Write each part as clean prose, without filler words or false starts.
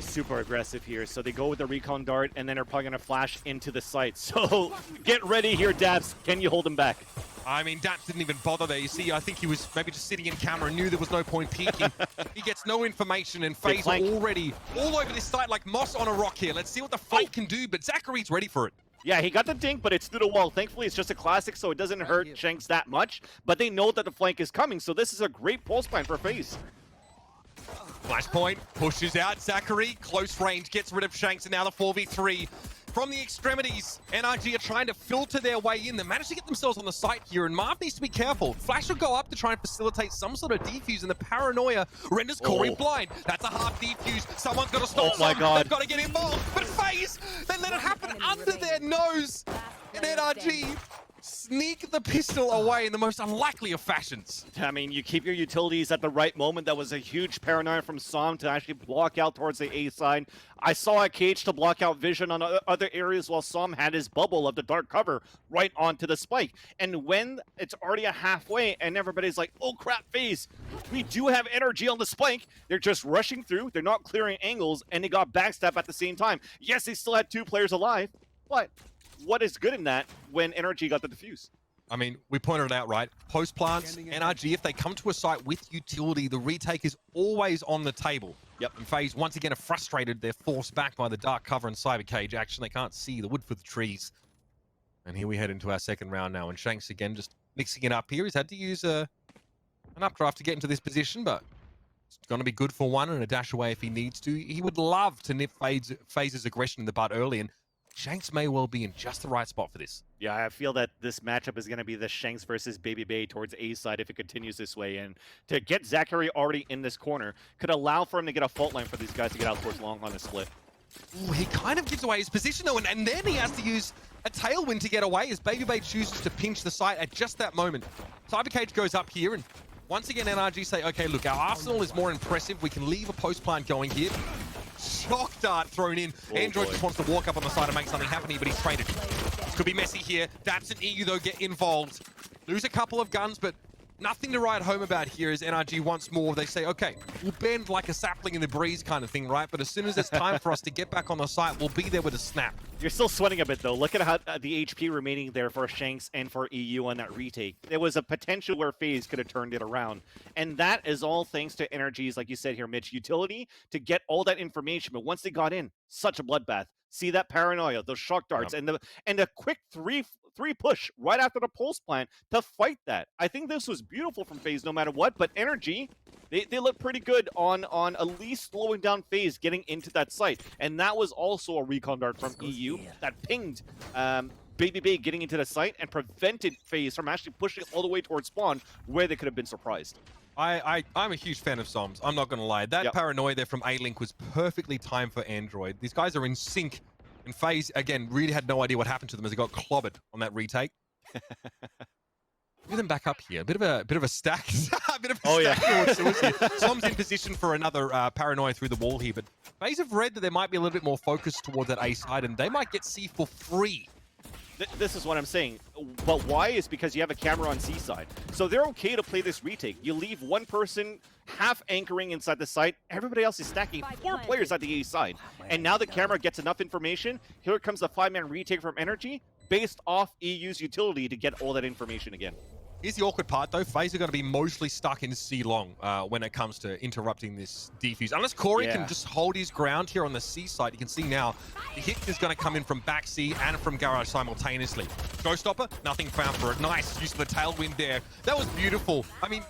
Super aggressive here, so they go with the recon dart and then they're probably gonna flash into the site. So get ready here, Dabs. Can you hold him back? I mean, Daps didn't even bother there. You see, I think he was maybe just sitting in camera and knew there was no point peeking. He gets no information, and FaZe are already all over this site like moss on a rock here. Let's see what the flank can do, but Zachary's ready for it. Yeah, he got the dink, but it's through the wall. Thankfully, it's just a classic, so it doesn't hurt Shanks that much. But they know that the flank is coming, so this is a great pulse plan for FaZe. Flashpoint pushes out Zachary, close range, gets rid of Shanks, and now the 4v3. From the extremities, NRG are trying to filter their way in. They managed to get themselves on the site here, and Marv needs to be careful. Flash will go up to try and facilitate some sort of defuse, and the paranoia renders Corey blind. That's a half defuse. Someone's got to stop. Oh my God. They've got to get involved. But FaZe, they let it happen under their nose. And NRG sneak the pistol away in the most unlikely of fashions. I mean, you keep your utilities at the right moment. That was a huge paranoia from Som to actually block out towards the A side. I saw a cage to block out vision on other areas while Som had his bubble of the dark cover right onto the spike. And when it's already a halfway and everybody's like, oh crap, FaZe, we do have NRG on the spike. They're just rushing through. They're not clearing angles, and they got backstab at the same time. Yes, they still had 2 players alive, but what is good in that when NRG got the defuse? I mean, we pointed it out, right? Post plants, NRG, if they come to a site with utility, the retake is always on the table. Yep. And FaZe, once again, are frustrated. They're forced back by the dark cover and cyber cage action. They can't see the wood for the trees. And here we head into our second round now. And Shanks, again, just mixing it up here. He's had to use an updraft to get into this position, but it's going to be good for one and a dash away if he needs to. He would love to nip FaZe's aggression in the butt early, and Shanks may well be in just the right spot for this. Yeah, I feel that this matchup is going to be the Shanks versus Baby Bay towards A side if it continues this way. And to get Zachary already in this corner could allow for him to get a fault line for these guys to get out towards long on the split. Ooh, he kind of gives away his position though, and then he has to use a tailwind to get away as Baby Bay chooses to pinch the site at just that moment. Cyber Cage goes up here, and once again NRG say, okay, look, our arsenal is more impressive. We can leave a post plant going here. Shock dart thrown in. Android just wants to walk up on the side and make something happen here, but he's traded. This could be messy here. Daps and EU, though, get involved. Lose a couple of guns, but nothing to write home about here as NRG once more. They say, okay, we'll bend like a sapling in the breeze kind of thing, right? But as soon as it's time for us to get back on the site, we'll be there with a snap. You're still sweating a bit, though. Look at how the HP remaining there for Shanks and for EU on that retake. There was a potential where FaZe could have turned it around. And that is all thanks to NRG's, like you said here, Mitch, utility to get all that information. But once they got in, such a bloodbath. See that paranoia, those shock darts, and a quick three push right after the pulse plant to fight that. I think this was beautiful from FaZe no matter what, but NRG, they look pretty good on at least slowing down FaZe getting into that site. And that was also a recon dart from EU that pinged Baby Bay getting into the site and prevented FaZe from actually pushing all the way towards spawn where they could have been surprised. I'm a huge fan of Soms. I'm not going to lie. That paranoia there from A-Link was perfectly timed for Android. These guys are in sync. And FaZe, again, really had no idea what happened to them as they got clobbered on that retake. Look at them back up here. A bit of a stack. A bit of a stack. Som's in position for another paranoia through the wall here. But FaZe have read that there might be a little bit more focus towards that A side, and they might get C for free. This is what I'm saying. But why is because you have a camera on C side. So they're okay to play this retake. You leave one person half anchoring inside the site. Everybody else is stacking 4 players at the A side. And now the camera gets enough information. Here comes the 5-man retake from NRG based off EU's utility to get all that information again. Here's the awkward part, though. FaZe are going to be mostly stuck in C long when it comes to interrupting this defuse. Unless Corey can just hold his ground here on the C side, you can see now the hit is going to come in from back C and from Garage simultaneously. Showstopper, nothing found for it. Nice use of the tailwind there. That was beautiful. I mean,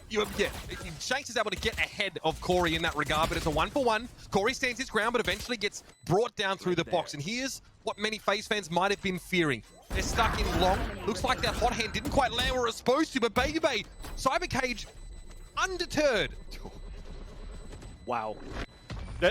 Shanks is able to get ahead of Corey in that regard, but it's a 1-for-1. Corey stands his ground, but eventually gets brought down through the box. And here's what many FaZe fans might have been fearing. They're stuck in long. Looks like that hot hand didn't quite land where it was supposed to, but Baby Bay, Cyber Cage, undeterred. Wow.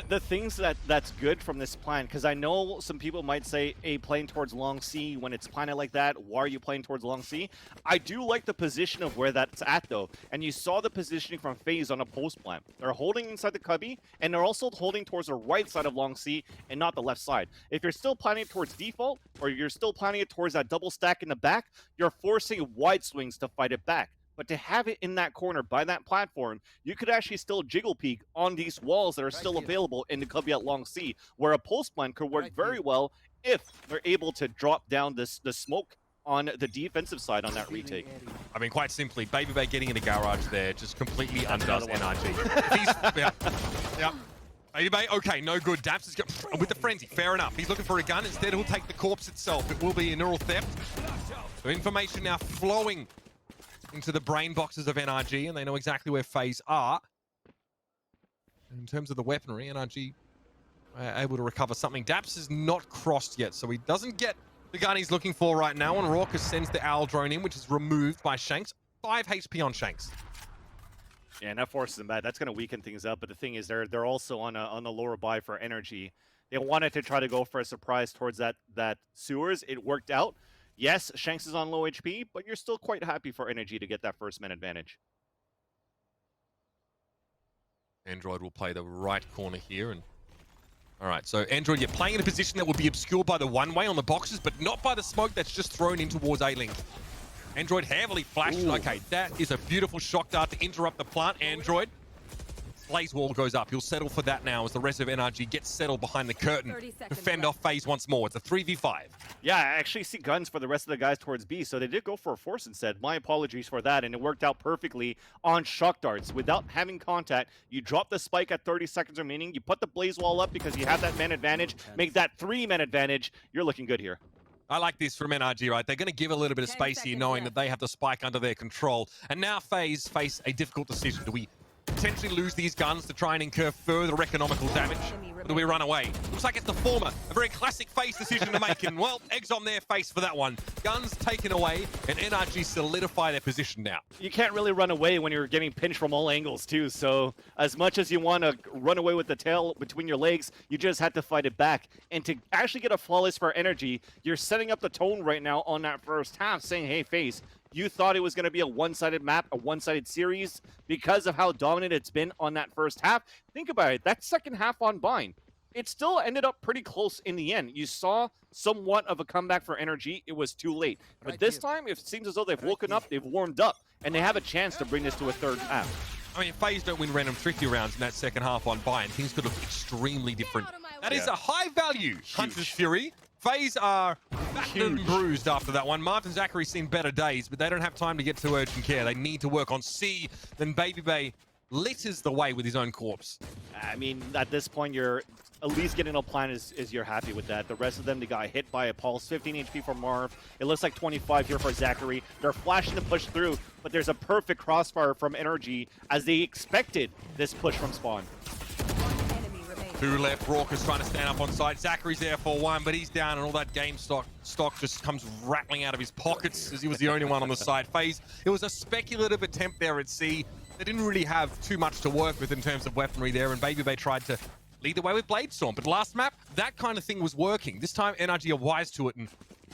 The things that's good from this plan, because I know some people might say, hey, playing towards long C, when it's planted like that, why are you playing towards long C? I do like the position of where that's at, though. And you saw the positioning from FaZe on a post plant. They're holding inside the cubby, and they're also holding towards the right side of long C and not the left side. If you're still planning it towards default, or you're still planning it towards that double stack in the back, you're forcing wide swings to fight it back. but to have it in that corner by that platform, you could actually still jiggle peek on these walls that are still available in the cubby at long C, where a post plant could work very well if they're able to drop down the smoke on the defensive side on that retake. I mean, quite simply, Babybay getting in the garage there just completely undoes NRG. Yeah. Babybay, okay, no good. Daps is with the frenzy, fair enough. He's looking for a gun. Instead, he'll take the corpse itself. It will be a neural theft. So information now flowing into the brain boxes of NRG, and they know exactly where FaZe are. In terms of the weaponry, NRG able to recover something. Daps is not crossed yet, so he doesn't get the gun he's looking for right now, and Raucus sends the Owl drone in, which is removed by Shanks. 5 HP on Shanks. Yeah, and that forces them back. That's going to weaken things up, but the thing is they're also on a lower buy for energy. They wanted to try to go for a surprise towards that sewers. It worked out. Yes, Shanks is on low HP, but you're still quite happy for energy to get that first man advantage. Android will play the right corner here, and all right, so Android, you're playing in a position that will be obscured by the one-way on the boxes, but not by the smoke that's just thrown in towards A-Link. Android heavily flashed. Ooh. Okay, that is a beautiful shock dart to interrupt the plant. Android, Blaze wall goes up. He'll settle for that now as the rest of NRG gets settled behind the curtain to fend off FaZe once more. It's a 3v5. Yeah, I actually see guns for the rest of the guys towards B, so they did go for a force instead. My apologies for that, and it worked out perfectly on shock darts. Without having contact, you drop the spike at 30 seconds remaining, you put the blaze wall up because you have that man advantage, make that 3-man advantage. You're looking good here. I like this from NRG, right? They're going to give a little bit of space here, knowing that they have the spike under their control. And now FaZe face a difficult decision. Do we potentially lose these guns to try and incur further economical damage? Or do we run away? Looks like it's the former. A very classic FaZe decision to make. And, well, eggs on their face for that one. Guns taken away, and NRG solidify their position now. You can't really run away when you're getting pinched from all angles, too. So as much as you want to run away with the tail between your legs, you just have to fight it back. And to actually get a flawless for energy, you're setting up the tone right now on that first half, saying, hey, FaZe, you thought it was going to be a one-sided map, a one-sided series, because of how dominant it's been on that first half. Think about it. That second half on Bind, it still ended up pretty close in the end. You saw somewhat of a comeback for NRG. It was too late. But this time, it seems as though they've woken up, they've warmed up, and they have a chance to bring this to a third half. I mean, FaZe don't win random tricky rounds in that second half on Bind. Things could look extremely different. That is a high-value Hunter's Fury. FaZe are battered and bruised after that one. Martin Zachary's seen better days, but they don't have time to get to urgent care. They need to work on C. Then Babybay litters the way with his own corpse. I mean, at this point, you're at least getting a plan is you're happy with that. The rest of them, they got hit by a pulse. 15 HP for Marv. It looks like 25 here for Zachary. They're flashing to push through, but there's a perfect crossfire from NRG as they expected this push from Spawn. 2 left. Raucus trying to stand up on side. Zachary's there for 1, but he's down, and all that game stock just comes rattling out of his pockets as he was the only one on the side. FaZe, it was a speculative attempt there at C. They didn't really have too much to work with in terms of weaponry there, and Babybay tried to lead the way with Blade Storm. But last map, that kind of thing was working. This time, NRG are wise to it, and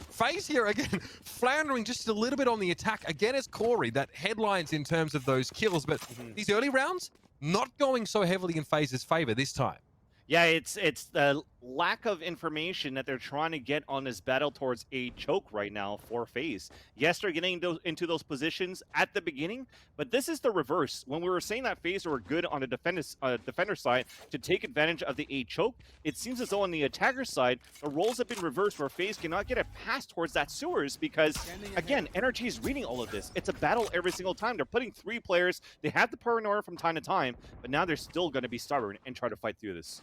FaZe here, again, floundering just a little bit on the attack. Again, as Corey, that headlines in terms of those kills, but these early rounds, not going so heavily in FaZe's favor this time. Yeah, it's the lack of information that they're trying to get on this battle towards a choke right now for FaZe. Yes, they're getting into those positions at the beginning, but this is the reverse. When we were saying that FaZe were good on the defender side to take advantage of the A choke, it seems as though on the attacker side, the roles have been reversed where FaZe cannot get a pass towards that sewers because, again, NRG is reading all of this. It's a battle every single time. They're putting 3 players. They have the paranoia from time to time, but now they're still going to be stubborn and try to fight through this.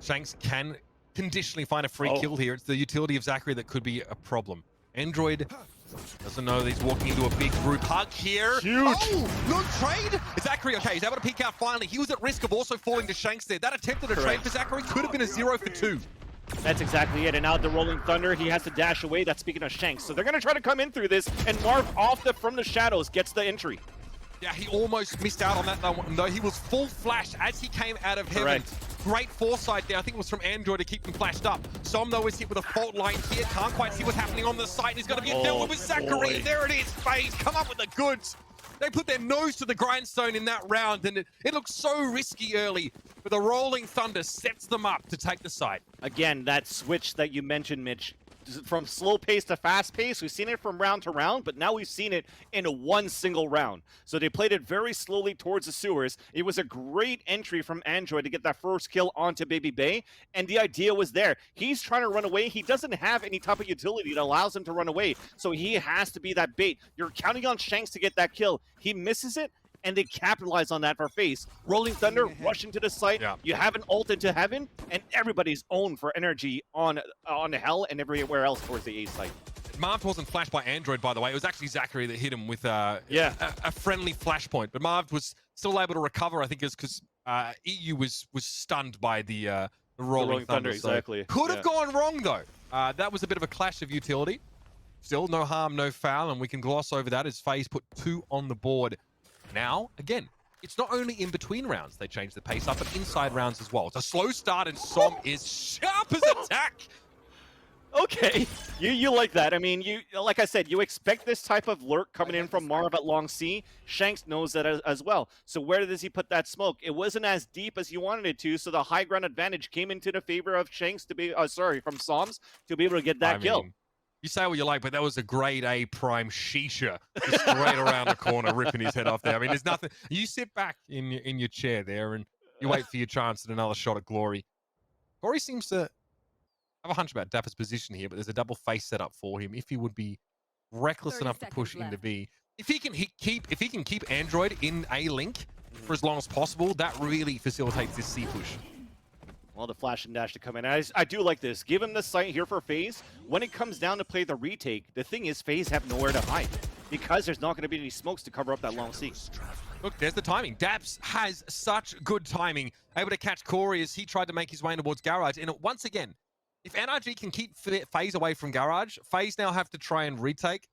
Shanks can conditionally find a free kill here. It's the utility of Zachary that could be a problem. Android doesn't know that he's walking into a big group hug here. Huge. Oh, no trade. Zachary, okay, he's able to peek out finally. He was at risk of also falling to Shanks there. That attempt at a trade for Zachary could have been a 0 for 2. That's exactly it. And now the Rolling Thunder, he has to dash away. That's speaking of Shanks. So they're going to try to come in through this, and Marv from the shadows gets the entry. Yeah, he almost missed out on that though. He was full flash as he came out of heaven. Correct. Great foresight there. I think it was from Android to keep him flashed up. Som, though, is hit with a fault line here. Can't quite see what's happening on the site. He's got to get dealt with Zachary. There it is. FaZe, come up with the goods. They put their nose to the grindstone in that round, and it looks so risky early. But the Rolling Thunder sets them up to take the site. Again, that switch that you mentioned, Mitch, from slow pace to fast pace. We've seen it from round to round, but now we've seen it in one single round. So they played it very slowly towards the sewers. It was a great entry from Android to get that first kill onto Baby Bay, and the idea was there. He's trying to run away. He doesn't have any type of utility that allows him to run away, so he has to be that bait. You're counting on Shanks to get that kill. He misses it, and they capitalize on that for FaZe. Rolling Thunder rushing to the site. Yeah. You have an ult into heaven, and everybody's owned for NRG on Hell and everywhere else towards the A site. Marv wasn't flashed by Android, by the way. It was actually Zachary that hit him with a friendly flashpoint. But Marv was still able to recover. I think it's because EU was stunned by the Rolling Thunder. Exactly. Could have gone wrong, though. That was a bit of a clash of utility. Still, no harm, no foul, and we can gloss over that as FaZe put 2 on the board. Now, again, it's not only in between rounds they change the pace up, but inside rounds as well. It's a slow start, and Som is sharp as attack. Okay, you like that. I mean, like I said, you expect this type of lurk coming in from Marv at Long C. Shanks knows that as well. So where does he put that smoke? It wasn't as deep as you wanted it to, so the high ground advantage came into the favor of Shanks to be, from Soms to be able to get that kill. You say what you like, but that was a grade A prime shisha just straight around the corner, ripping his head off there. I mean, there's nothing. You sit back in your chair there and you wait for your chance at another shot at glory. Glory seems to have a hunch about Dapper's position here, but there's a double face set up for him if he would be reckless enough to push into B. If he can keep Android in A link for as long as possible, that really facilitates this C push. Well, the flash and dash to come in. I do like this. Give him the site here for FaZe. When it comes down to play the retake, the thing is FaZe have nowhere to hide because there's not going to be any smokes to cover up that long C. Look, there's the timing. Daps has such good timing. Able to catch Corey as he tried to make his way towards Garage. And once again, if NRG can keep FaZe away from Garage, FaZe now have to try and retake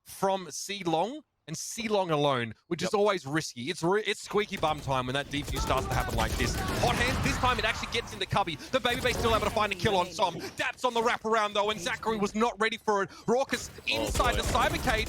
from C long and C long alone, which is always risky. It's squeaky bum time when that defuse starts to happen like this. Hot hands, this time it actually gets into Cubby. The Baby Bay still able to find a kill on Som. Daps on the wraparound though, and Zachary was not ready for it. Raucus inside the cyber cage.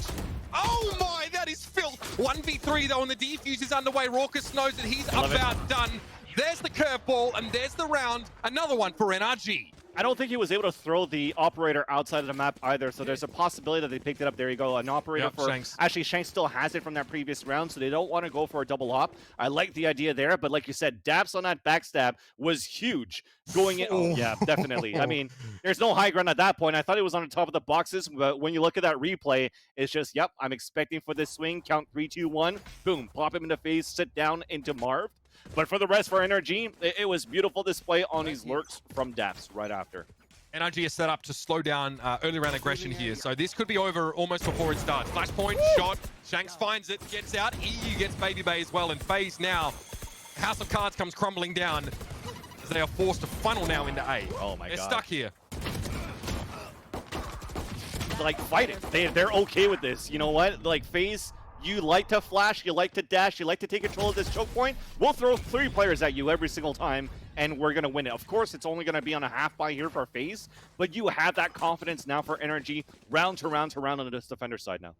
Oh my, that is filth. 1v3 though, and the defuse is underway. Raucus knows that he's about done. There's the curveball, and there's the round. Another one for NRG. I don't think he was able to throw the operator outside of the map either, so there's a possibility that they picked it up. There you go, an operator for Shanks. Actually, Shanks still has it from that previous round, so they don't want to go for a double hop. I like the idea there, but like you said, Daps on that backstab was huge. Going in, oh yeah, definitely. I mean, there's no high ground at that point. I thought it was on the top of the boxes, but when you look at that replay, it's just, yep, I'm expecting for this swing, count 3, 2, 1, boom, pop him in the face, sit down into Marv. But for the rest, for NRG, it was beautiful display on these lurks from Daps right after. NRG is set up to slow down early round aggression here, so this could be over almost before it starts. Flashpoint, shot, Shanks finds it, gets out, EU gets Baby Bay as well, and FaZe now, House of Cards comes crumbling down as they are forced to funnel now into A. Oh my God. They're stuck here. Like, fight it. They're okay with this. You know what? Like, FaZe, you like to flash, you like to dash, you like to take control of this choke point. We'll throw 3 players at you every single time, and we're going to win it. Of course, it's only going to be on a half buy here for FaZe, but you have that confidence now for NRG round to round to round on this defender side now.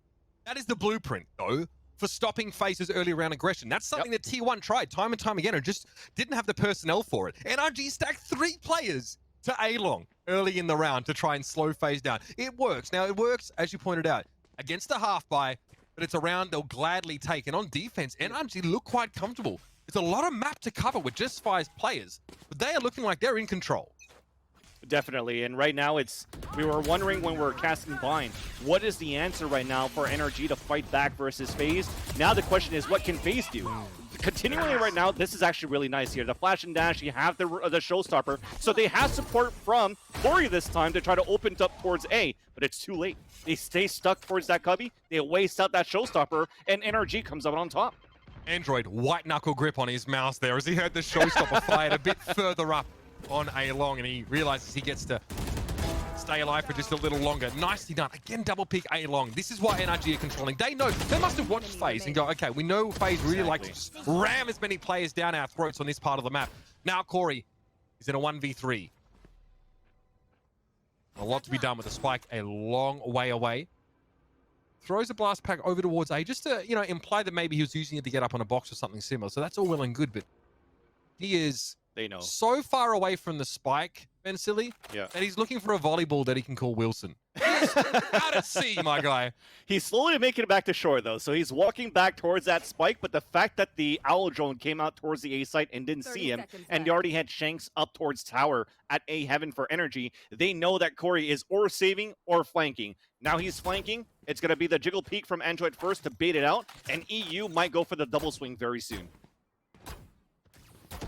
That is the blueprint, though, for stopping FaZe's early round aggression. That's something that T1 tried time and time again and just didn't have the personnel for it. NRG stacked 3 players to A-long early in the round to try and slow FaZe down. It works. Now, it works, as you pointed out, against a half buy, but it's a round they'll gladly take. And on defense, NRG look quite comfortable. It's a lot of map to cover with just 5 players, but they are looking like they're in control. Definitely, and right now we were wondering when we were casting Bind, what is the answer right now for NRG to fight back versus FaZe? Now the question is, what can FaZe do? Continually right now, this is actually really nice here. The flash and dash, you have the showstopper, so they have support from Glory this time to try to open up towards A, but it's too late. They stay stuck towards that cubby, they waste out that showstopper, and NRG comes out on top. Android, white knuckle grip on his mouse there as he heard the showstopper fired a bit further up on A-long, and he realizes he gets to stay alive for just a little longer. Nicely done. Again, double pick A-long. This is why NRG are controlling. They know. They must have watched FaZe and go, okay, we know FaZe really like to just ram as many players down our throats on this part of the map. Now Corey is in a 1v3. A lot to be done with the spike a long way away. Throws a blast pack over towards A just to, you know, imply that maybe he was using it to get up on a box or something similar. So that's all well and good, but he is They know so far away from the spike Ben Silly, Yeah. that he's looking for a volleyball that he can call Wilson. Out at sea, my guy. He's slowly making it back to shore, though, so he's walking back towards that spike, but the fact that the Owl drone came out towards the A site and didn't see him, and they already had Shanks up towards tower at A Heaven for energy, they know that Corey is or saving or flanking. Now he's flanking. It's going to be the Jiggle Peek from Android first to bait it out, and EU might go for the double swing very soon.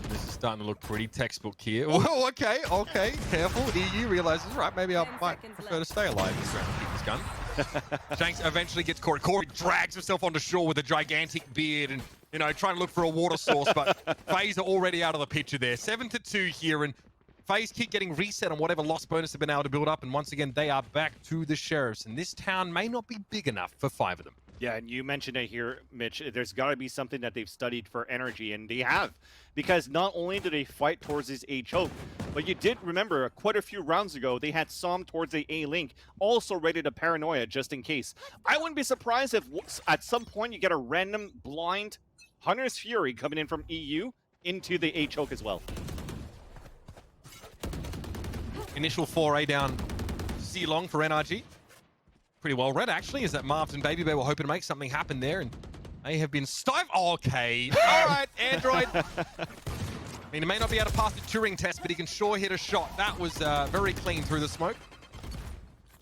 This is starting to look pretty textbook here. Whoa, okay, careful. EU realizes, right, maybe I might prefer to stay alive this round and keep this gun. Shanks eventually gets Corey. Corey drags himself onto shore with a gigantic beard and, you know, trying to look for a water source, but FaZe are already out of the picture there. 7-2 here, and FaZe keep getting reset on whatever lost bonus have been able to build up, and once again, they are back to the Sheriffs, and this town may not be big enough for 5 of them. Yeah, and you mentioned it here, Mitch. There's got to be something that they've studied for energy, and they have. Because not only do they fight towards this A choke, but you did remember quite a few rounds ago, they had Som towards the A link, also rated a Paranoia just in case. I wouldn't be surprised if at some point you get a random blind Hunter's Fury coming in from EU into the A choke as well. Initial foray down C-Long for NRG. Pretty well read, actually, is that Marvs and Baby Bear were hoping to make something happen there, and they have been stifled. Okay, all right, Android. I mean, he may not be able to pass the Turing test, but he can sure hit a shot. That was very clean through the smoke.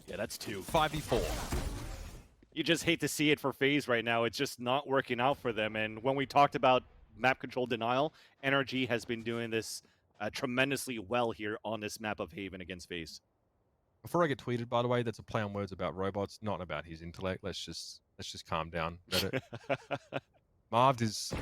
Yeah, that's 2. 5v4. You just hate to see it for FaZe right now. It's just not working out for them. And when we talked about map control denial, NRG has been doing this tremendously well here on this map of Haven against FaZe. Before I get tweeted, by the way, that's a play on words about robots, not about his intellect. Let's just calm down. Marv is...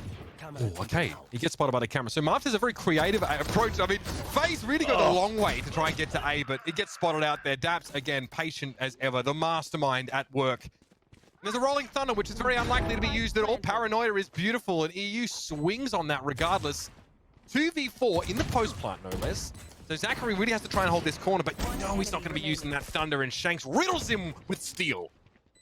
Oh, okay. He gets spotted by the camera. So Marv has a very creative approach. I mean, FaZe really got a long way to try and get to A, but it gets spotted out there. Daps, again, patient as ever. The mastermind at work. And there's a Rolling Thunder, which is very unlikely to be used at all. Paranoia is beautiful, and EU swings on that regardless. 2v4 in the post plant, no less. So Zachary really has to try and hold this corner, but you know he's not going to be using that Thunder, and Shanks riddles him with steel.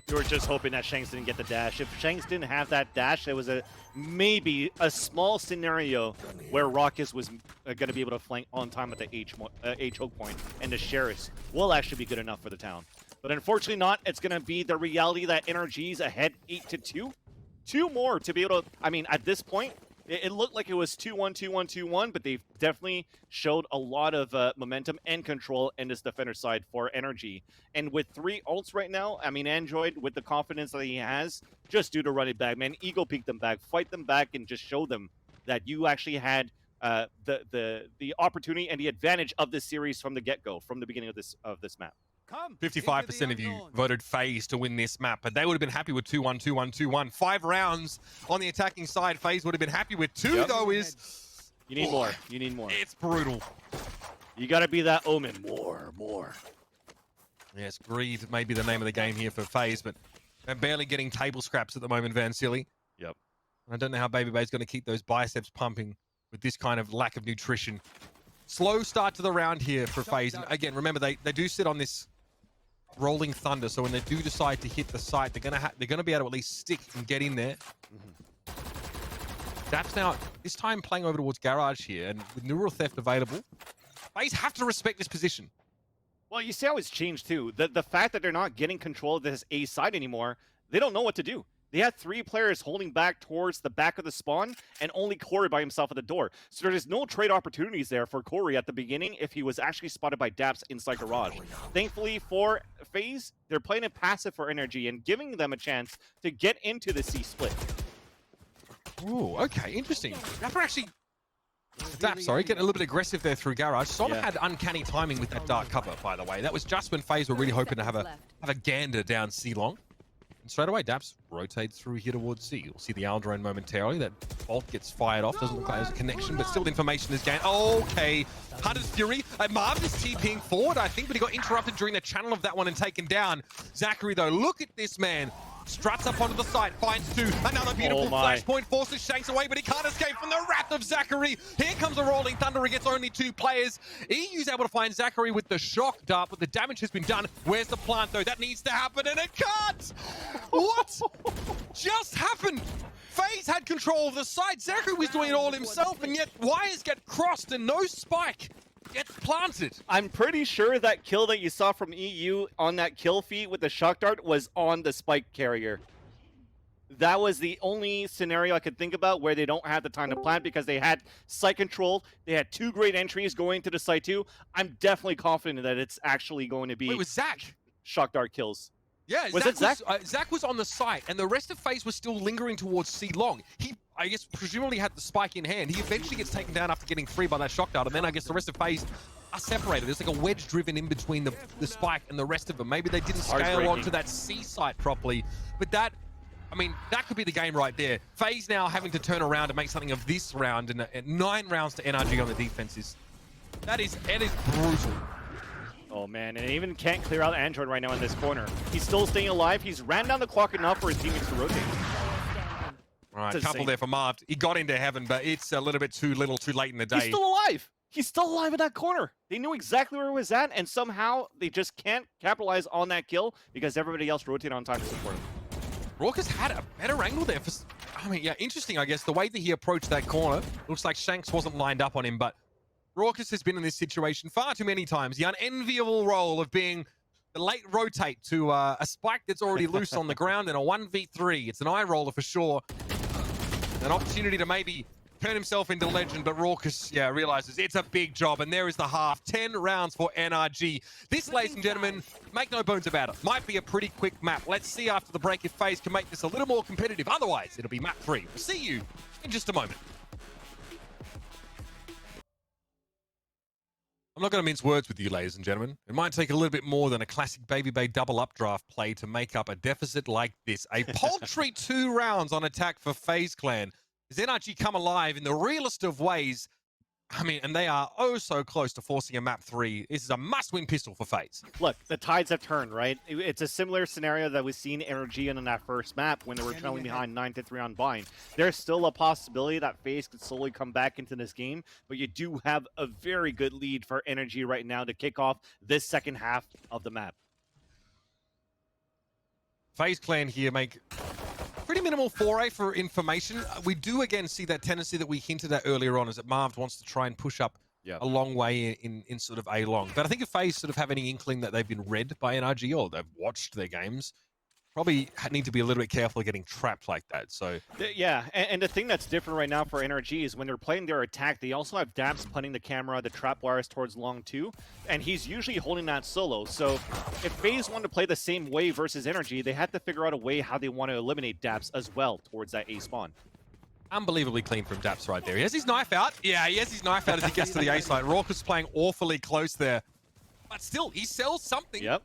You were just hoping that Shanks didn't get the dash. If Shanks didn't have that dash, there was maybe a small scenario where Raucus was going to be able to flank on time at the H choke point, and the Sheriffs will actually be good enough for the town. But unfortunately not. It's going to be the reality that NRG's ahead 8-2. 2 more to be able to, I mean, at this point, it looked like it was 2-1, 2-1, 2-1, but they've definitely showed a lot of momentum and control in this defender side for NRG. And with 3 ults right now, I mean, Android, with the confidence that he has, just do the run it back, man. Ego peek them back, fight them back, and just show them that you actually had the opportunity and the advantage of this series from the get-go, from the beginning of this map. 55% of you voted FaZe to win this map, but they would have been happy with 2-1, 2-1, 2-1. 5 rounds on the attacking side. FaZe would have been happy with 2, though, is... You need more. You need more. It's brutal. You got to be that Omen. More. Yes, greed may be the name of the game here for FaZe, but they're barely getting table scraps at the moment, Van Silly. Yep. I don't know how Baby Bay's going to keep those biceps pumping with this kind of lack of nutrition. Slow start to the round here for FaZe. And again, remember, they do sit on this Rolling Thunder, so when they do decide to hit the site, they're gonna be able to at least stick and get in there. Daps now this time playing over towards Garage here, and with Neural Theft available, FaZe have to respect this position. Well, you see how it's changed too. The fact that they're not getting control of this A side anymore, they don't know what to do. They had 3 players holding back towards the back of the spawn, and only Corey by himself at the door. So there's no trade opportunities there for Corey at the beginning if he was actually spotted by Daps inside Garage. Thankfully for FaZe, they're playing it passive for NRG and giving them a chance to get into the C split. Ooh, okay, interesting. Dapper actually... Daps, sorry, getting a little bit aggressive there through Garage. Som had uncanny timing with that dark cover, by the way. That was just when FaZe were really hoping to have a gander down C-Long. And straight away, Daps rotates through here towards C. You'll see the Owl drone momentarily. That bolt gets fired off. Doesn't look like there's a connection, but still information is gained. Okay, Hunter's Fury. Marv is TPing forward, I think, but he got interrupted during the channel of that one and taken down. Zachary, though, look at this man. Struts up onto the side, finds 2. Another beautiful flashpoint forces Shanks away, but he can't escape from the wrath of Zachary. Here comes a Rolling Thunder. He gets only 2 players. EU's able to find Zachary with the shock dart, but the damage has been done. Where's the plant, though? That needs to happen, and it can't! What just happened? FaZe had control of the side. Zachary was doing it all himself, and yet wires get crossed and no spike. gets planted. I'm pretty sure that kill that you saw from EU on that kill feed with the shock dart was on the spike carrier. That was the only scenario I could think about where they don't have the time to plant because they had site control. They had 2 great entries going to the site too. I'm definitely confident that it's actually going to be Wait, it was Zach. shock dart kills. Yeah, Was it Zach? Zach was on the site, and the rest of FaZe was still lingering towards C long. He, I guess, presumably had the spike in hand. He eventually gets taken down after getting free by that shock dart, and then I guess the rest of FaZe are separated. There's like a wedge driven in between the spike and the rest of them. Maybe they didn't scale onto that C site properly, but that, I mean, that could be the game right there. FaZe now having to turn around and make something of this round, and 9 rounds to NRG on the defenses. That is brutal. Oh man, and even can't clear out Android right now in this corner. He's still staying alive. He's ran down the clock enough for his teammates to rotate. All right, a couple there for Marv. He got into heaven, but it's a little bit too little, too late in the day. He's still alive. He's still alive in that corner. They knew exactly where he was at, and somehow they just can't capitalize on that kill because everybody else rotated on time to support him. Raucus had a better angle there. I mean, yeah, interesting, I guess, the way that he approached that corner. Looks like Shanks wasn't lined up on him, but Raucus has been in this situation far too many times. The unenviable role of being the late rotate to a spike that's already loose on the ground in a 1v3. It's an eye roller for sure. An opportunity to maybe turn himself into legend, but Raucus, yeah, realizes it's a big job, and there is the half. 10 rounds for NRG. This, ladies and gentlemen, make no bones about it, might be a pretty quick map. Let's see after the break if FaZe can make this a little more competitive. Otherwise, it'll be map 3. We'll see you in just a moment. I'm not going to mince words with you, ladies and gentlemen. It might take a little bit more than a classic Baby Bay double updraft play to make up a deficit like this. A paltry 2 rounds on attack for FaZe Clan. As NRG come alive in the realest of ways. I mean, and they are oh so close to forcing a map 3. This is a must-win pistol for FaZe. Look, the tides have turned, right? It's a similar scenario that we've seen NRG in that first map when they were trailing behind 9-3 on Bind. There's still a possibility that FaZe could slowly come back into this game, but you do have a very good lead for NRG right now to kick off this second half of the map. FaZe Clan here make pretty minimal foray for information. We do again see that tendency that we hinted at earlier on, is that Marv wants to try and push up a long way in sort of A long. But I think if FaZe sort of have any inkling that they've been read by NRG or they've watched their games, probably need to be a little bit careful of getting trapped like that. So yeah, and the thing that's different right now for NRG is when they're playing their attack, they also have Daps punting the camera, the trap wires towards long too, and he's usually holding that solo. So if FaZe want to play the same way versus NRG, they have to figure out a way how they want to eliminate Daps as well towards that A spawn. Unbelievably clean from Daps right there. He has his knife out. Yeah, he has his knife out as he gets to the A side. Raucus playing awfully close there, but still, he sells something. Yep.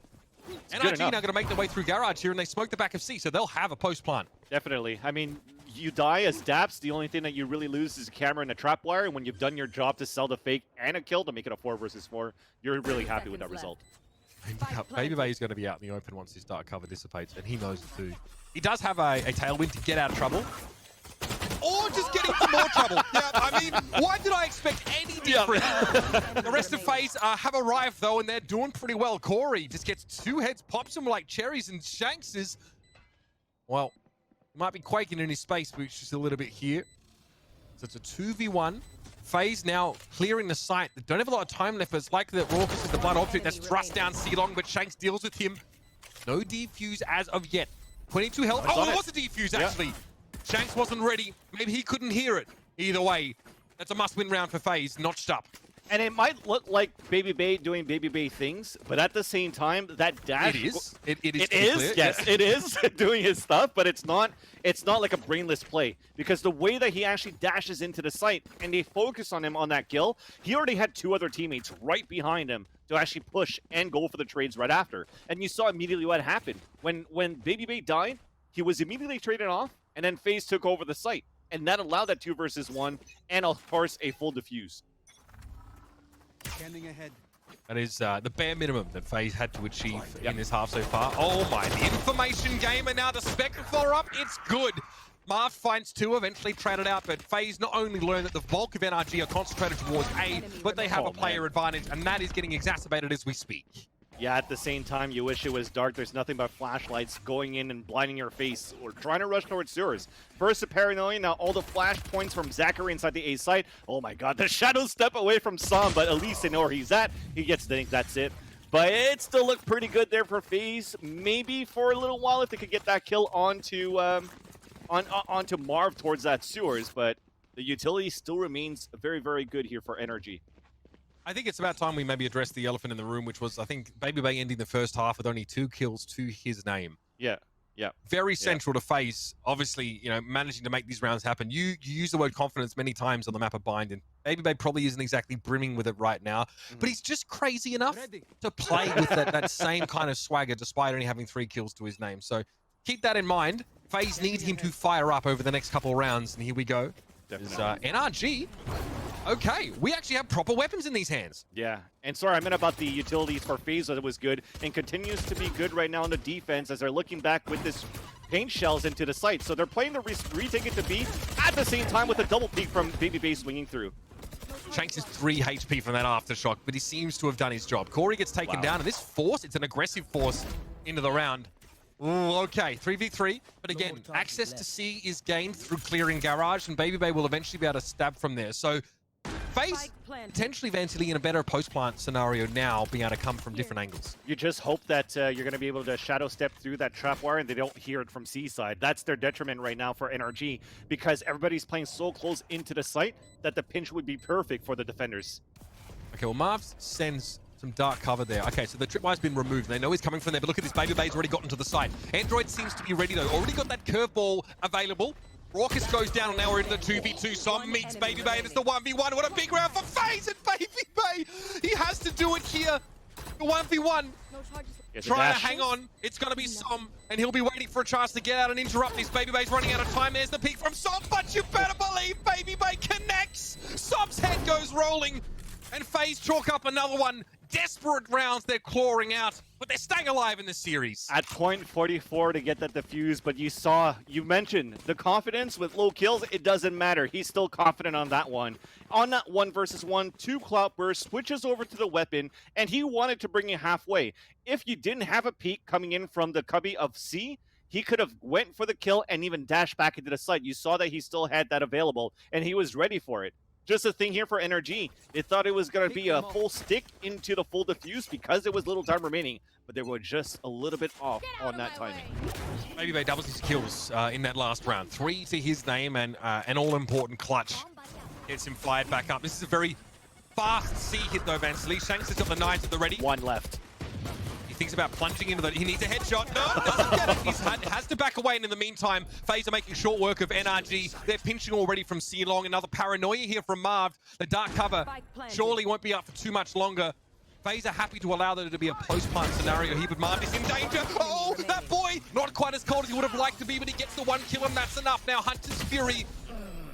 NRG now going to make their way through Garage here, and they smoke the back of C, so they'll have a post plant. Definitely. I mean, you die as Daps, the only thing that you really lose is a camera and a trap wire, and when you've done your job to sell the fake and a kill to make it a 4 versus 4, you're really happy with that result. Baby Bay is going to be out in the open once his dark cover dissipates, and he knows it too. He does have a tailwind to get out of trouble. Or just get into more trouble. Yeah, I mean, why did I expect any different? The rest of FaZe have arrived, though, and they're doing pretty well. Corey just gets 2 heads, pops them like cherries, and Shanks is, well, he might be quaking in his space, but it's just a little bit here. So it's a 2v1. FaZe now clearing the site. They don't have a lot of time left, but it's like that Raucus is the blood object that's thrust down C-Long, but Shanks deals with him. No defuse as of yet. 22 health. Oh, there was a defuse, actually. Shanks wasn't ready. Maybe he couldn't hear it. Either way, that's a must-win round for FaZe, notched up. And it might look like Baby Bay doing Baby Bay things, but at the same time, that dash... It is. It is. Yes, it is doing his stuff, but it's not like a brainless play. Because the way that he actually dashes into the site and they focus on him on that kill, he already had 2 other teammates right behind him to actually push and go for the trades right after. And you saw immediately what happened. When Baby Bay died, he was immediately traded off, and then FaZe took over the site. And that allowed that 2 versus 1, and of course, a full defuse. Standing ahead. That is the bare minimum that FaZe had to achieve in this half so far. Oh my, the information game, and now the Spectre up, it's good. Marv finds 2, eventually traded out, but FaZe not only learned that the bulk of NRG are concentrated towards A, but they have a player advantage, and that is getting exacerbated as we speak. Yeah, at the same time, you wish it was dark. There's nothing but flashlights going in and blinding your face or trying to rush towards sewers. First the paranoia, now all the flash points from Zachary inside the A site. Oh my god, the shadows step away from Sam, but at least they know where he's at. He gets the think that's it. But it still looked pretty good there for FaZe. Maybe for a little while if they could get that kill onto onto Marv towards that sewers, but the utility still remains very, very good here for NRG. I think it's about time we maybe address the elephant in the room, which was, I think, Baby Bay ending the first half with only 2 kills to his name. Yeah. Very central to FaZe, obviously, you know, managing to make these rounds happen. You use the word confidence many times on the map of Bind, and Baby Bay probably isn't exactly brimming with it right now, but he's just crazy enough to play with that same kind of swagger despite only having 3 kills to his name. So keep that in mind. FaZe need him to fire up over the next couple of rounds, and here we go. NRG. Okay, we actually have proper weapons in these hands. Yeah, and sorry, I meant about the utilities for FaZe that was good and continues to be good right now on the defense as they're looking back with this paint shells into the site. So they're playing the retake it to B at the same time with a double peek from Baby Bay swinging through. Shanks is 3 HP from that aftershock, but he seems to have done his job. Corey gets taken down, and this force, it's an aggressive force into the round. Ooh, okay, 3v3, but again, access to C is gained through clearing Garage, and Baby Bay will eventually be able to stab from there. So FaZe potentially eventually in a better post-plant scenario now, being able to come from different angles. You just hope that you're going to be able to shadow step through that trap wire and they don't hear it from C side. That's their detriment right now for NRG because everybody's playing so close into the site that the pinch would be perfect for the defenders. Okay, well, Marv sends some dark cover there. Okay, so the tripwire's been removed. They know he's coming from there, but look at this. Baby Bay's already gotten to the site. Android seems to be ready, though. Already got that curveball available. Raucus goes down, and now we're in the 2v2. Som meets Baby Bay, and it's the 1v1. What a big round for FaZe and Baby Bay. He has to do it here. The 1v1. Trying to hang on. It's going to be Som, and he'll be waiting for a chance to get out and interrupt this. Baby Bay's running out of time. There's the peek from Som, but you better believe Baby Bay connects. Som's head goes rolling, and FaZe chalk up another one. Desperate rounds they're clawing out, but they're staying alive in this series. At point 44 to get that defuse, but you mentioned the confidence with low kills, it doesn't matter. He's still confident on that one. On that 1 versus 1, 2 clout burst, switches over to the weapon, and he wanted to bring you halfway. If you didn't have a peek coming in from the cubby of C, he could have went for the kill and even dashed back into the site. You saw that he still had that available, and he was ready for it. Just a thing here for NRG. They thought it was going to be a full stick into the full defuse because there was little time remaining, but they were just a little bit off on that timing. Baby Bay doubles his kills in that last round. 3 to his name and an all-important clutch. Gets him fired back up. This is a very fast C hit though, Vansley. Shanks has got the 9s at the ready. 1 left. He thinks about plunging into that. He needs a headshot. No, doesn't get it. He has to back away, and in the meantime, FaZe are making short work of NRG. They're pinching already from C long. Another paranoia here from Marv. The dark cover surely won't be up for too much longer. FaZe are happy to allow there to be a post-plant scenario here, but Marv is in danger. Oh, that boy! Not quite as cold as he would have liked to be, but he gets the 1 kill, and that's enough. Now Hunter's Fury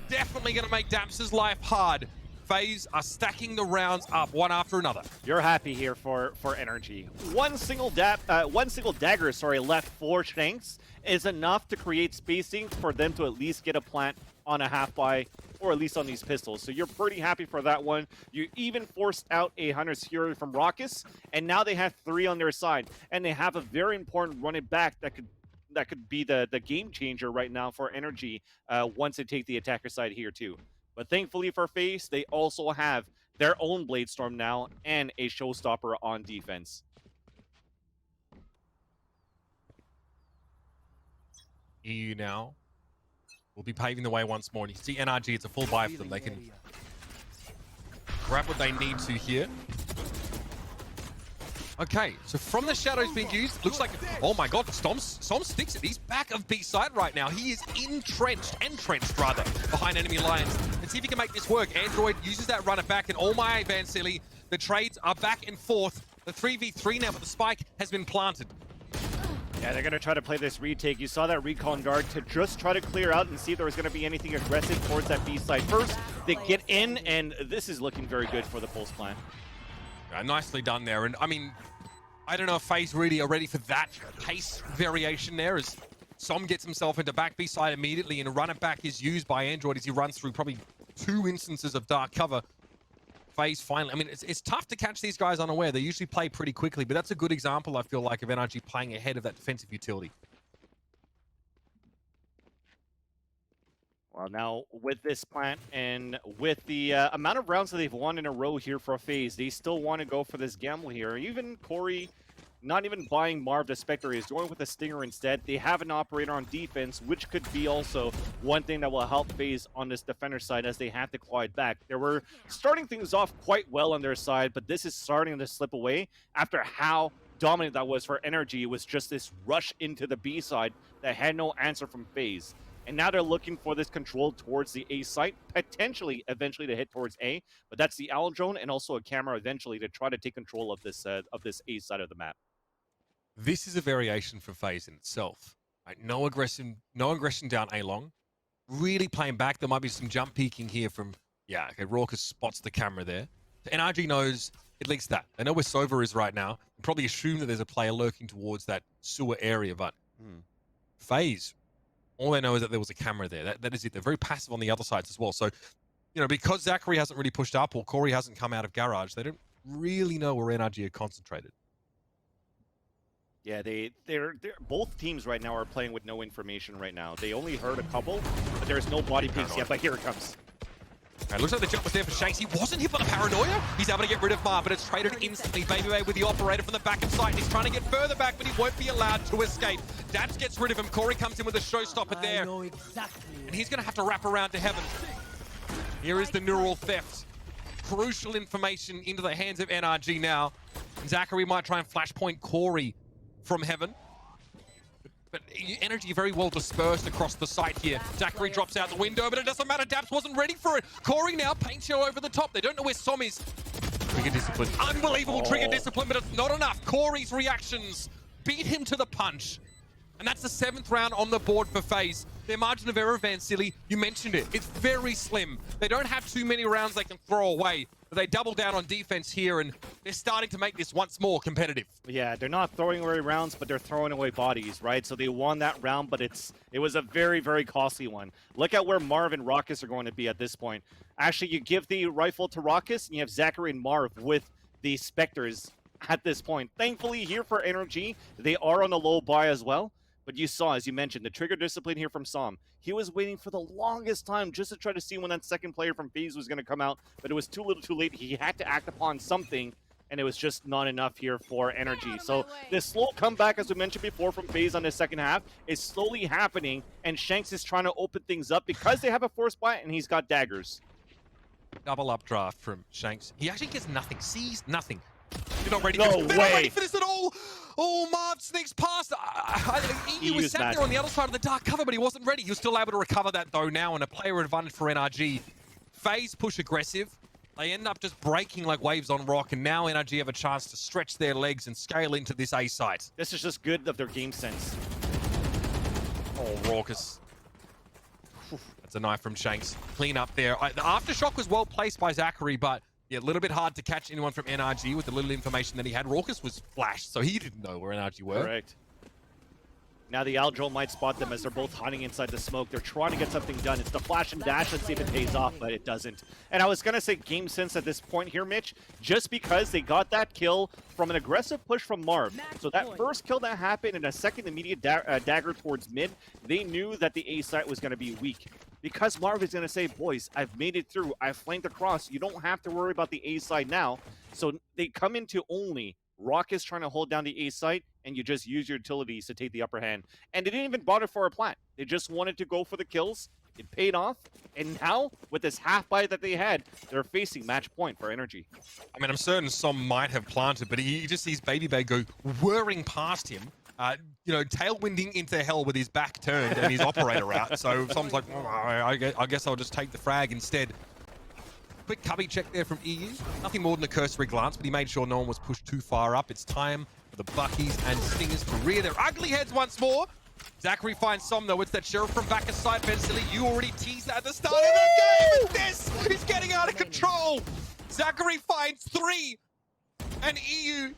definitely going to make Damps' life hard. FaZe are stacking the rounds up one after another. You're happy here for NRG. One single dagger, left for Shanks is enough to create spacing for them to at least get a plant on a half-buy, or at least on these pistols. So you're pretty happy for that one. You even forced out a Hunter's Fury from Raucus, and now they have 3 on their side, and they have a very important run it back that could be the game changer right now for NRG once they take the attacker side here too. But thankfully for FaZe, they also have their own Bladestorm now and a showstopper on defense. EU now will be paving the way once more. And you see NRG, it's a full buy for them. They can grab what they need to here. Okay, so from the shadows being used, looks like, oh my god, Som sticks it. He's back of B side right now. He is entrenched rather, behind enemy lines. Let's see if he can make this work. Android uses that runner back, and oh my, Van Silly, the trades are back and forth. The 3v3 now, but the spike has been planted. Yeah, they're going to try to play this retake. You saw that recon guard to just try to clear out and see if there was going to be anything aggressive towards that B side first. They get in, and this is looking very good for the pulse plan. Nicely done there. And I mean, I don't know if FaZe really are ready for that pace variation there, as Som gets himself into back B side immediately, and a run it back is used by Android as he runs through probably 2 instances of dark cover. FaZe finally, I mean, it's tough to catch these guys unaware. They usually play pretty quickly, but that's a good example, I feel like, of NRG playing ahead of that defensive utility. Well, now with this plant and with the amount of rounds that they've won in a row here for FaZe, they still want to go for this gamble here. Even Corey, not even buying Marv the Spectre, is going with a Stinger instead. They have an operator on defense, which could be also one thing that will help FaZe on this defender side as they have to claw it back. They were starting things off quite well on their side, but this is starting to slip away after how dominant that was for NRG. It was just this rush into the B side that had no answer from FaZe. And now they're looking for this control towards the A site, potentially eventually to hit towards A, but that's the Owl drone and also a camera eventually to try to take control of this A side of the map. This is a variation from FaZe in itself. Right? No aggression down A long. Really playing back. There might be some jump peeking here from, yeah, okay, Raucus spots the camera there. So NRG knows at least that. They know where Sova is right now. They probably assume that there's a player lurking towards that sewer area, but FaZe, all they know is that there was a camera there. That is it. They're very passive on the other sides as well. So, you know, because Zachary hasn't really pushed up or Corey hasn't come out of garage, they don't really know where NRG are concentrated. Yeah, they're both teams right now are playing with no information right now. They only heard a couple, but there's no body peeks yet, but here it comes. Okay, looks like the jump was there for Shanks. He wasn't hit by the paranoia. He's able to get rid of Mar, but it's traded instantly. Babybay with the operator from the back of sight. He's trying to get further back, but he won't be allowed to escape. Dabs gets rid of him. Corey comes in with a showstopper there. And he's going to have to wrap around to heaven. Here is the neural theft. Crucial information into the hands of NRG now. And Zachary might try and flashpoint Corey from heaven. But NRG very well dispersed across the site here. Zachary drops out the window, but it doesn't matter. Daps wasn't ready for it. Corey now paint show over the top. They don't know where Som is. Trigger discipline. Unbelievable trigger discipline, but it's not enough. Corey's reactions beat him to the punch. And that's the 7th round on the board for FaZe. Their margin of error, Van Silly, you mentioned it. It's very slim. They don't have too many rounds they can throw away. But they double down on defense here, and they're starting to make this once more competitive. Yeah, they're not throwing away rounds, but they're throwing away bodies, right? So they won that round, but it was a very, very costly one. Look at where Marv and Raucus are going to be at this point. Actually, you give the rifle to Raucus, and you have Zachary and Marv with the Spectres at this point. Thankfully, here for NRG, they are on the low buy as well. But you saw, as you mentioned, the trigger discipline here from Som. He was waiting for the longest time just to try to see when that second player from FaZe was going to come out, but it was too little too late. He had to act upon something, and it was just not enough here for NRG. So this slow comeback, as we mentioned before, from FaZe on the second half is slowly happening, and Shanks is trying to open things up because they have a force buy, and he's got daggers. Double updraft from Shanks. He actually gets nothing, sees nothing. You're not ready. No They're not ready way. for this at all. Oh, Marv sneaks past. He was sat there on the other side of the dark cover, but he wasn't ready. He was still able to recover that, though, now, and a player advantage for NRG. FaZe push aggressive. They end up just breaking like waves on rock, and now NRG have a chance to stretch their legs and scale into this A site. This is just good of their game sense. Oh, Raucus. That's a knife from Shanks. Clean up there. The aftershock was well placed by Zachary, but yeah, a little bit hard to catch anyone from NRG with the little information that he had. Raucus was flashed, so he didn't know where NRG were. Correct. Now the Aldrone might spot them as they're both hiding inside the smoke. They're trying to get something done. It's the flash and dash. Let's see if it pays off, but it doesn't. And I was going to say game sense at this point here, Mitch, just because they got that kill from an aggressive push from Marv. So that first kill that happened and a second immediate dagger towards mid, they knew that the A site was going to be weak. Because Marv is going to say, boys, I've made it through. I've flanked across. You don't have to worry about the A side now. So they come into only Raucus trying to hold down the A site, and you just use your utilities to take the upper hand. And they didn't even bother for a plant. They just wanted to go for the kills. It paid off. And now, with this half buy that they had, they're facing match point for NRG. I mean, I'm certain Som might have planted, but he just sees Babybay go whirring past him. You know, tailwinding into hell with his back turned and his operator out. So Som's like, oh, I guess I'll just take the frag instead. Quick cubby check there from EU. Nothing more than a cursory glance, but he made sure no one was pushed too far up. It's time for the Buckies and Stingers to rear their ugly heads once more. Zachary finds Som, though. It's that Sheriff from back aside. Pensily, you already teased that at the start of the game. And this is getting out of control. Zachary finds 3. And EU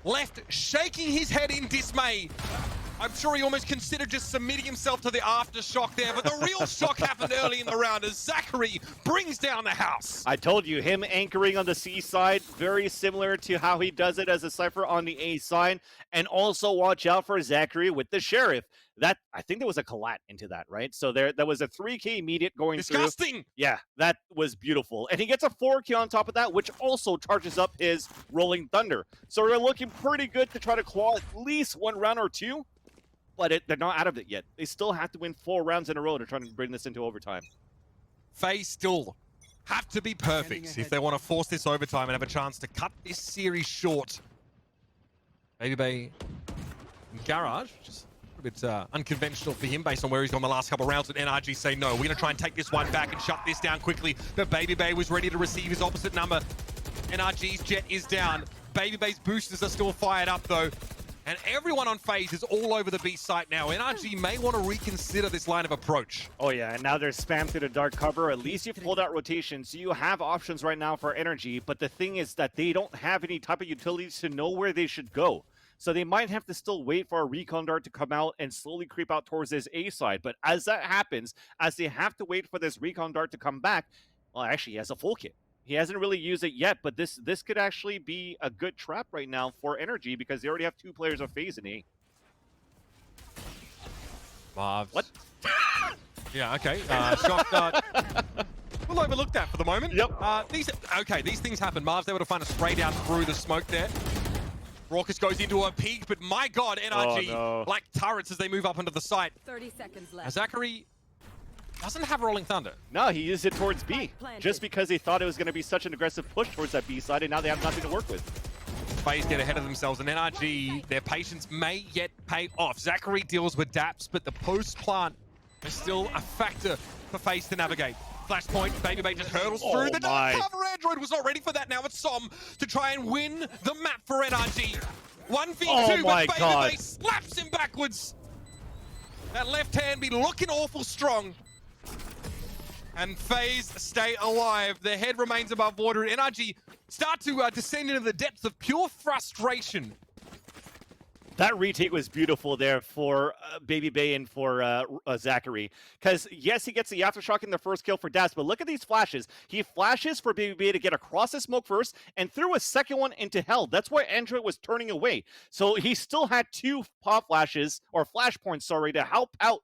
left shaking his head in dismay. I'm sure he almost considered just submitting himself to the aftershock there, but the real shock happened early in the round as Zachary brings down the house. I told you, him anchoring on the C side, very similar to how he does it as a Cypher on the A side. And also watch out for Zachary with the Sheriff. That, I think there was a collat into that, right? So there was a 3K immediate going Disgusting. through. Yeah, that was beautiful. And he gets a 4K on top of that, which also charges up his Rolling Thunder. So we're looking pretty good to try to claw at least one round or two. But they're not out of it yet. They still have to win 4 rounds in a row to try to bring this into overtime. FaZe still have to be perfect if they want to force this overtime and have a chance to cut this series short. Baby Garage, just a bit unconventional for him based on where he's gone the last couple of rounds, but NRG say no. We're going to try and take this one back and shut this down quickly. But Baby was ready to receive his opposite number. NRG's jet is down. Baby boosters are still fired up though. And everyone on FaZe is all over the B site now. NRG may want to reconsider this line of approach. Oh yeah, and now they're spammed through the dark cover. At least you've pulled out rotation, so you have options right now for NRG. But the thing is that they don't have any type of utilities to know where they should go. So they might have to still wait for a recon dart to come out and slowly creep out towards this A side. But as that happens, as they have to wait for this recon dart to come back, well, actually, he has a full kit. He hasn't really used it yet, but this could actually be a good trap right now for NRG because they already have 2 players of FaZe in A. Mavs. What? Yeah, okay. Shock dart. We'll overlook that for the moment. Yep. These things happen. Mavs able to find a spray down through the smoke there. Raucus goes into a peak, but my God, NRG like turrets as they move up into the site. 30 seconds left. Zachary doesn't have Rolling Thunder. No, he used it towards B, just because they thought it was going to be such an aggressive push towards that B side, and now they have nothing to work with. FaZe get ahead of themselves, and NRG, their patience may yet pay off. Zachary deals with daps, but the post plant is still a factor for FaZe to navigate. Flashpoint, Baby just hurdles through the dark cover. Android was not ready for that. Now it's Som to try and win the map for NRG. 1v2, but Baby slaps him backwards. That left hand be looking awful strong. And FaZe stay alive. Their head remains above water. NRG start to descend into the depths of pure frustration. That retake was beautiful there for Baby Bay and for Zachary. Because, yes, he gets the aftershock in the first kill for Das, but look at these flashes. He flashes for Baby Bay to get across the smoke first and threw a second one into hell. That's why Android was turning away. So he still had 2 pop flashes, or flashpoints, sorry, to help out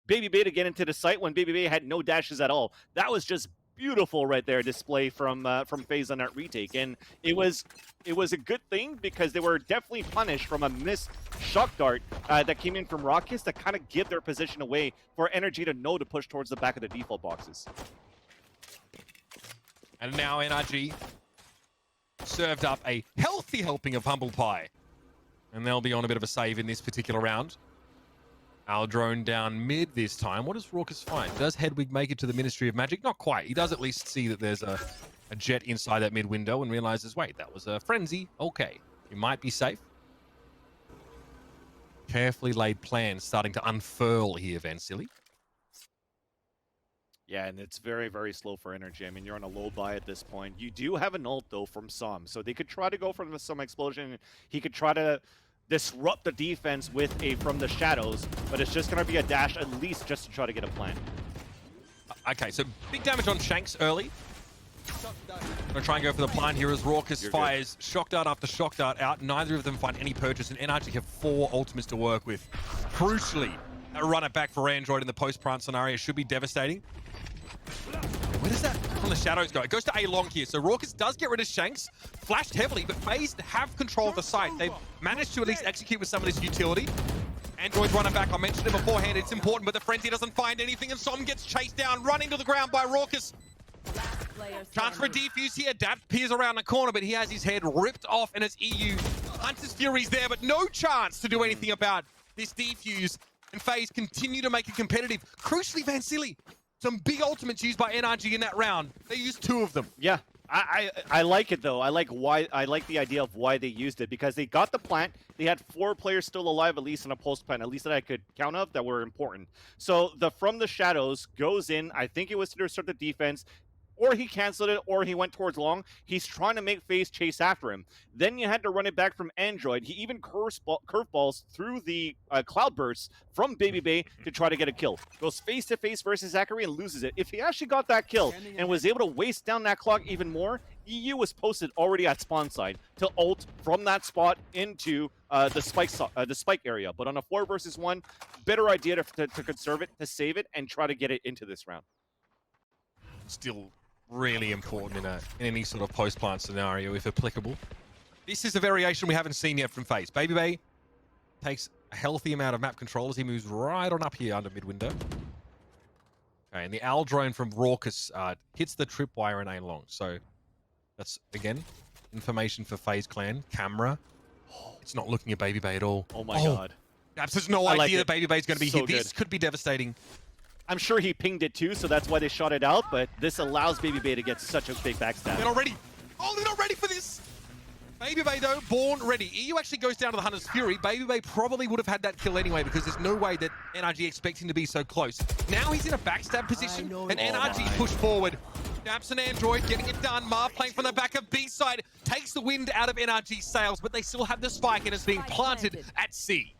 Baby Bay to get into the site when Baby Bay had no dashes at all. That was just beautiful right there, display from FaZe on that retake, and it was a good thing because they were definitely punished from a missed shock dart that came in from Raucus that kind of give their position away for NRG to know to push towards the back of the default boxes. And now NRG served up a healthy helping of humble pie, and they'll be on a bit of a save in this particular round. Our drone down mid this time. What does Raucus find? Does Hedwig make it to the Ministry of Magic? Not quite. He does at least see that there's a jet inside that mid window and realizes, wait, that was a frenzy. Okay, he might be safe. Carefully laid plans starting to unfurl here, Vansili. Yeah, and it's very, very slow for NRG. I mean, you're on a low buy at this point. You do have an ult, though, from Som. So they could try to go for the Som explosion. He could try to disrupt the defense with a from the shadows, but it's just going to be a dash at least just to try to get a plant. Okay, so big damage on Shanks early. Gonna try and go for the plant here as Raucus fires shock dart after shock dart out. Neither of them find any purchase, and NRG have 4 ultimates to work with. Crucially, a run it back for Android in the post-plant scenario should be devastating. Where does that from the shadows go? It goes to A long here. So Raucus does get rid of Shanks, flashed heavily, but FaZe have control of the site. They've managed to at least execute with some of this utility. Android's running back. I mentioned it beforehand. It's important, but the Frenzy doesn't find anything, and Som gets chased down, running to the ground by Raucus. Chance for a defuse here. Dap peers around the corner, but he has his head ripped off, and it's EU. Hunter's Fury's there, but no chance to do anything about this defuse. And FaZe continue to make it competitive. Crucially, Vansili, some big ultimates used by NRG in that round. They used 2 of them. Yeah, I like it though. I like the idea of why they used it, because they got the plant. They had 4 players still alive, at least in a post plant, at least that I could count of, that were important. So the from the shadows goes in. I think it was to start the defense. or he canceled it, or he went towards long. He's trying to make FaZe chase after him. Then you had to run it back from Android. He even curveballs through the cloud bursts from Baby Bay to try to get a kill. Goes face to face versus Zachary and loses it. If he actually got that kill and was able to waste down that clock even more, EU was posted already at spawn side to ult from that spot into the spike area. But on a 4 versus 1, better idea to conserve it, to save it, and try to get it into this round. Still really important in any sort of post-plant scenario, if applicable. This is a variation we haven't seen yet from FaZe. Baby Bay takes a healthy amount of map control as he moves right on up here under mid-window. Okay, and the owl drone from Raucous hits the tripwire in A long. So that's, again, information for FaZe Clan. Camera. It's not looking at Baby Bay at all. Oh my god. Abs has no idea that Baby Bay is going to be so here. This could be devastating. I'm sure he pinged it too, so that's why they shot it out, but this allows Baby Bay to get such a big backstab. They're not ready. Oh, they're not ready for this. Baby Bay, though, born ready. EU actually goes down to the Hunter's Fury. Baby Bay probably would have had that kill anyway because there's no way that NRG expects him to be so close. Now he's in a backstab position, and NRG push forward. Naps and Android getting it done. Marv playing from the back of B side. Takes the wind out of NRG's sails, but they still have the spike, and it's being planted at C.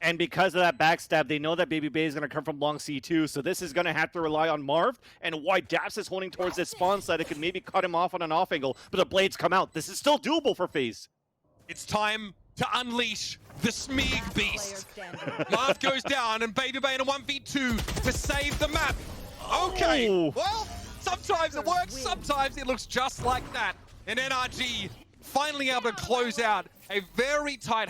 And because of that backstab, they know that Baby Bay is going to come from long C2, so this is going to have to rely on Marv. And White Daps is holding towards this spawn side. It could maybe cut him off on an off angle, but the blades come out. This is still doable for FaZe. It's time to unleash the Smeeg beast. Marv goes down, and Baby Bay in a 1v2 to save the map. Okay, well, sometimes it works, sometimes it looks just like that. And NRG finally able to close out a very tight